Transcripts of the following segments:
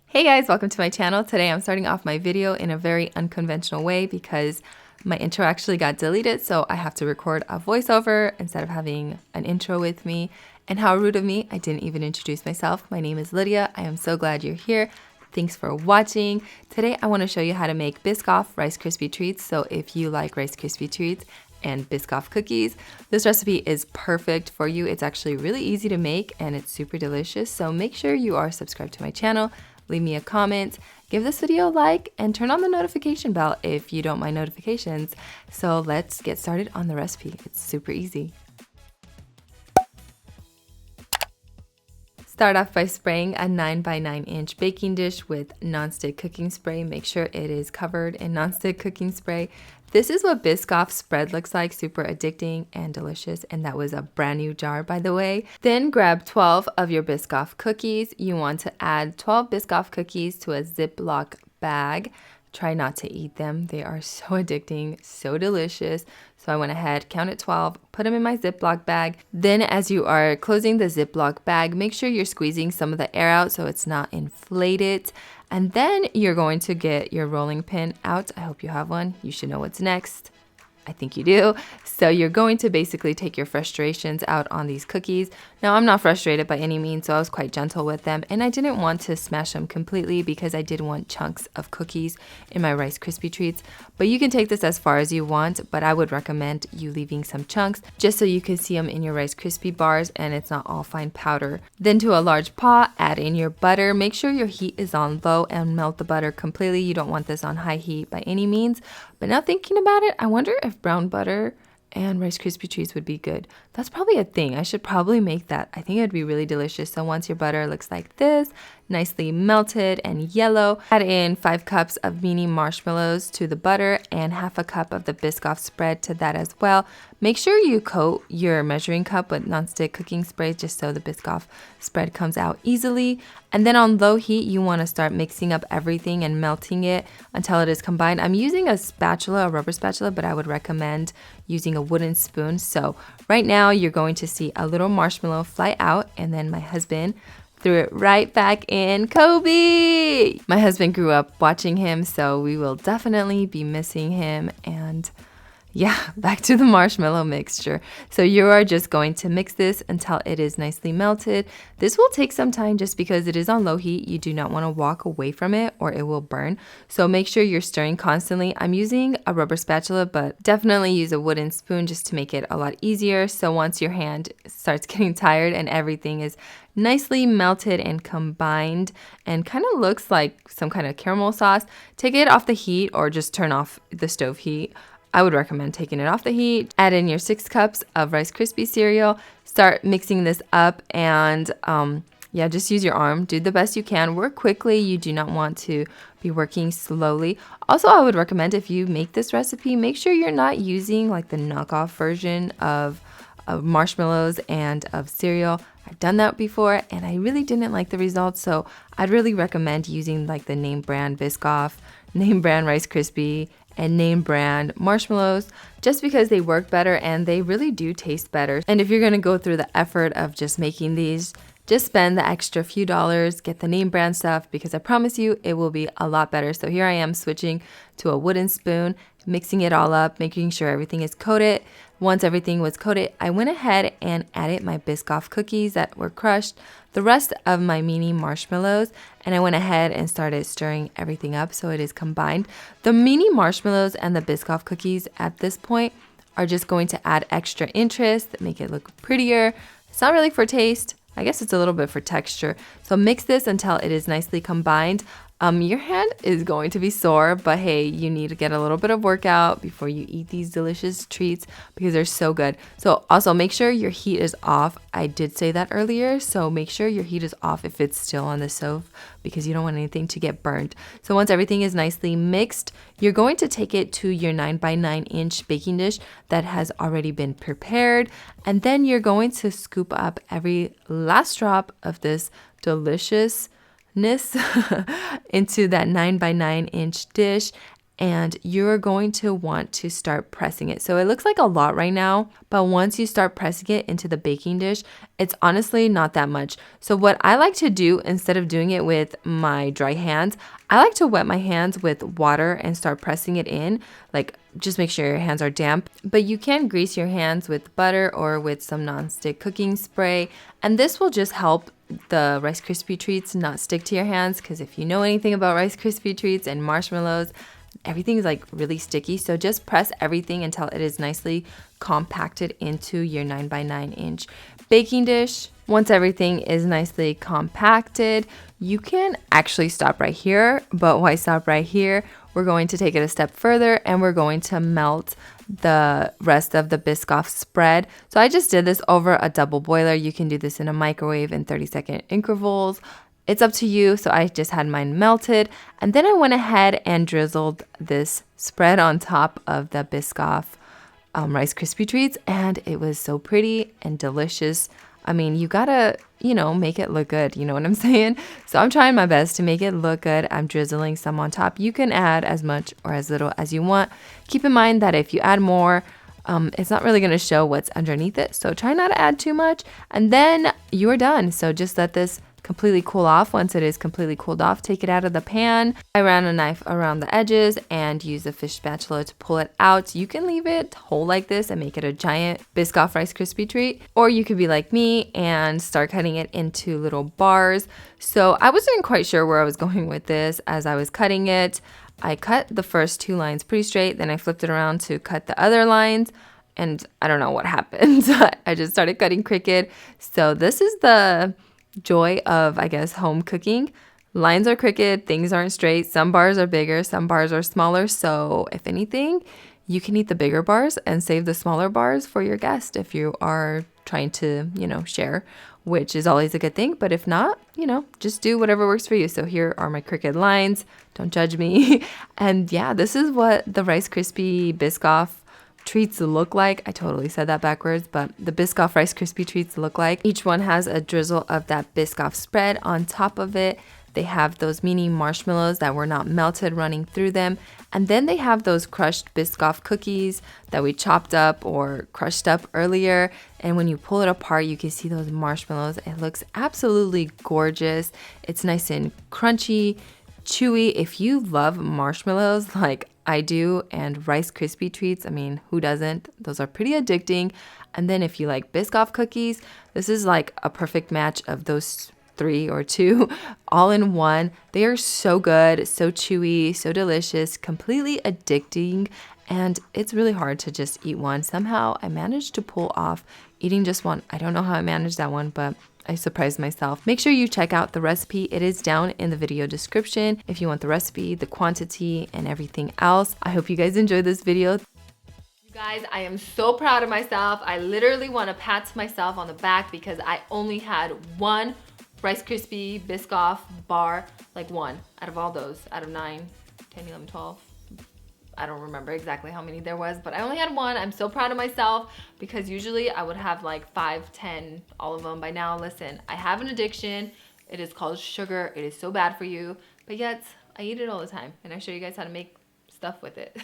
Hey guys, welcome to my channel. Today I'm starting off my video in a very unconventional way because my intro actually got deleted, so I have to record a voiceover instead of having an intro with me. And how rude of me, I didn't even introduce myself. My name is Lydia. I am so glad you're here. Thanks for watching. Today I want to show you how to make Biscoff Rice Krispie treats. So if you like Rice Krispie treats and Biscoff cookies, this recipe is perfect for you. It's actually really easy to make and it's super delicious. So make sure you are subscribed to my channel. Leave me a comment, give this video a like, and turn on the notification bell if you don't mind notifications. So let's get started on the recipe. It's super easy. Start off by spraying a 9 by 9 inch baking dish with nonstick cooking spray. Make sure it is covered in nonstick cooking spray. This is what Biscoff spread looks like, super addicting and delicious, and that was a brand new jar, by the way. Then grab 12 of your Biscoff cookies. You want to add 12 Biscoff cookies to a Ziploc bag. Try not to eat them. They are so addicting, so delicious. So I went ahead, counted 12, put them in my Ziploc bag. Then as you are closing the Ziploc bag, make sure you're squeezing some of the air out so it's not inflated. And then you're going to get your rolling pin out. I hope you have one. You should know what's next. I think you do. So you're going to basically take your frustrations out on these cookies. Now, I'm not frustrated by any means, so I was quite gentle with them. And I didn't want to smash them completely because I did want chunks of cookies in my Rice Krispie treats. But you can take this as far as you want, but I would recommend you leaving some chunks just so you can see them in your Rice Krispie bars and it's not all fine powder. Then to a large pot, add in your butter. Make sure your heat is on low and melt the butter completely. You don't want this on high heat by any means. But now thinking about it, I wonder if brown butter and Rice Krispie treats would be good. That's probably a thing. I should probably make that. I think it would be really delicious. So once your butter looks like this, nicely melted and yellow, add in 5 cups of mini marshmallows to the butter and half a cup of the Biscoff spread to that as well. Make sure you coat your measuring cup with nonstick cooking spray just so the Biscoff spread comes out easily. And then on low heat, you want to start mixing up everything and melting it until it is combined. I'm using a spatula, a rubber spatula, but I would recommend using a wooden spoon. So right now you're going to see a little marshmallow fly out, and then my husband threw it right back in. Kobe! My husband grew up watching him, so we will definitely be missing him. And yeah, back to the marshmallow mixture. So you are just going to mix this until it is nicely melted. This will take some time just because it is on low heat. You do not want to walk away from it or it will burn. So make sure you're stirring constantly. I'm using a rubber spatula, but definitely use a wooden spoon just to make it a lot easier. So once your hand starts getting tired and everything is nicely melted and combined and kind of looks like some kind of caramel sauce, take it off the heat or just turn off the stove heat. I would recommend taking it off the heat. Add in your 6 cups of Rice Krispie cereal. Start mixing this up and yeah, just use your arm. Do the best you can. Work quickly. You do not want to be working slowly. Also, I would recommend if you make this recipe, make sure you're not using like the knockoff version of marshmallows and of cereal. I've done that before and I really didn't like the results. So I'd really recommend using like the name brand Biscoff, name brand Rice Krispie, and name brand marshmallows just because they work better and they really do taste better. And if you're going to go through the effort of just making these, just spend the extra few dollars, get the name brand stuff because I promise you it will be a lot better. So here I am switching to a wooden spoon, mixing it all up, making sure everything is coated. Once everything was coated, I went ahead and added my Biscoff cookies that were crushed, the rest of my mini marshmallows, and I went ahead and started stirring everything up so it is combined. The mini marshmallows and the Biscoff cookies at this point are just going to add extra interest, make it look prettier. It's not really for taste. I guess it's a little bit for texture. So mix this until it is nicely combined. Your hand is going to be sore, but hey, you need to get a little bit of workout before you eat these delicious treats because they're so good. So also make sure your heat is off. I did say that earlier, so make sure your heat is off if it's still on the stove because you don't want anything to get burnt. So once everything is nicely mixed, you're going to take it to your 9 by 9 inch baking dish that has already been prepared. And then you're going to scoop up every last drop of this delicious into that 9 by 9 inch dish. and you're going to want to start pressing it. So it looks like a lot right now, but once you start pressing it into the baking dish, it's honestly not that much. So what I like to do, instead of doing it with my dry hands, I like to wet my hands with water and start pressing it in. Like, just make sure your hands are damp. But you can grease your hands with butter or with some nonstick cooking spray, and this will just help the Rice Krispie treats not stick to your hands, because if you know anything about Rice Krispie treats and marshmallows, everything is like really sticky. So just press everything until it is nicely compacted into your 9 by 9 inch baking dish. Once everything is nicely compacted, you can actually stop right here. But why stop right here? We're going to take it a step further and we're going to melt the rest of the Biscoff spread. So I just did this over a double boiler. You can do this in a microwave in 30-second intervals. It's up to you. So I just had mine melted, and then I went ahead and drizzled this spread on top of the Biscoff Rice Krispie treats, and it was so pretty and delicious. I mean, you gotta, make it look good. You know what I'm saying? So I'm trying my best to make it look good. I'm drizzling some on top. You can add as much or as little as you want. Keep in mind that if you add more, it's not really going to show what's underneath it. So try not to add too much, and then you're done. So just let this completely cool off. Once it is completely cooled off, take it out of the pan. I ran a knife around the edges and use a fish spatula to pull it out. You can leave it whole like this and make it a giant Biscoff Rice Krispie treat, or you could be like me and start cutting it into little bars. So I wasn't quite sure where I was going with this as I was cutting it. I cut the first 2 lines pretty straight, then I flipped it around to cut the other lines, and I don't know what happened. I just started cutting crooked. So this is the joy of, I guess, home cooking. Lines are crooked, things aren't straight. Some bars are bigger, some bars are smaller. So if anything, you can eat the bigger bars and save the smaller bars for your guest if you are trying to, share, which is always a good thing. But if not, just do whatever works for you. So here are my crooked lines. Don't judge me. And yeah, this is what the Rice Krispie Biscoff treats look like. I totally said that backwards, but the Biscoff Rice Krispie treats look like. Each one has a drizzle of that Biscoff spread on top of it. They have those mini marshmallows that were not melted running through them. And then they have those crushed Biscoff cookies that we chopped up or crushed up earlier. And when you pull it apart, you can see those marshmallows. It looks absolutely gorgeous. It's nice and crunchy, chewy. If you love marshmallows like I do, and Rice Krispie treats, I mean, who doesn't? Those are pretty addicting. And then if you like Biscoff cookies, this is like a perfect match of those 3 or 2 all in one. They are so good, so chewy, so delicious, completely addicting, and it's really hard to just eat one. Somehow I managed to pull off eating just one. I don't know how I managed that one, but I surprised myself. Make sure you check out the recipe. It is down in the video description if you want the recipe, the quantity, and everything else. I hope you guys enjoyed this video. You guys, I am so proud of myself. I literally want to pat myself on the back because I only had one Rice Krispie Biscoff bar, like one out of all those, out of 9, 10, 11, 12. I don't remember exactly how many there was, but I only had one. I'm so proud of myself because usually I would have like 5, 10, all of them by now. Listen, I have an addiction. It is called sugar. It is so bad for you, but yet I eat it all the time, and I show you guys how to make stuff with it.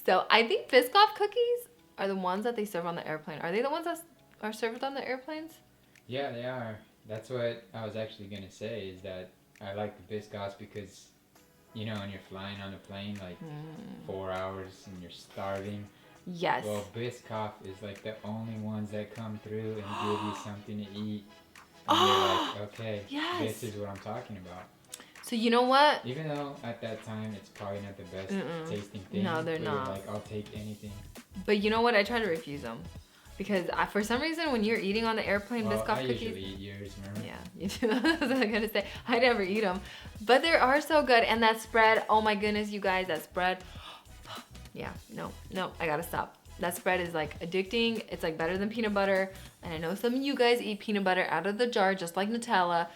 So I think Biscoff cookies are the ones that they serve on the airplane. Are they the ones that are served on the airplanes? Yeah, they are. That's what I was actually going to say, is that I like the Biscoffs because, when you're flying on a plane, like 4 hours and you're starving. Yes. Well, Biscoff is like the only ones that come through and give you something to eat. And you're like, okay, yes, this is what I'm talking about. So you know what? Even though at that time it's probably not the best tasting thing. No, they're not. Like, I'll take anything. But you know what? I try to refuse them. Because for some reason, when you're eating on the airplane, Biscoff cookies... I usually eat yours, remember? Yeah, you do. That's what I'm going to say. I never eat them. But they are so good. And that spread, oh my goodness, you guys, that spread... Yeah, no, I got to stop. That spread is like addicting. It's like better than peanut butter. And I know some of you guys eat peanut butter out of the jar, just like Nutella.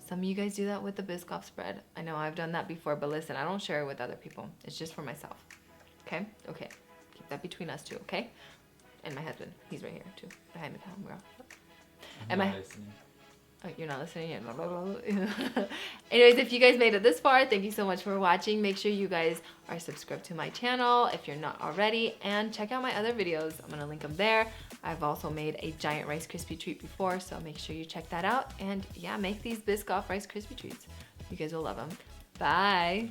Some of you guys do that with the Biscoff spread. I know I've done that before, but listen, I don't share it with other people. It's just for myself. Okay? Okay. Keep that between us two, okay? And my husband, he's right here too, behind the camera. I'm not listening. Oh, you're not listening yet. Anyways, if you guys made it this far, thank you so much for watching. Make sure you guys are subscribed to my channel if you're not already, and check out my other videos. I'm gonna link them there. I've also made a giant Rice Krispie treat before, so make sure you check that out. And yeah, make these Biscoff Rice Krispie treats. You guys will love them. Bye.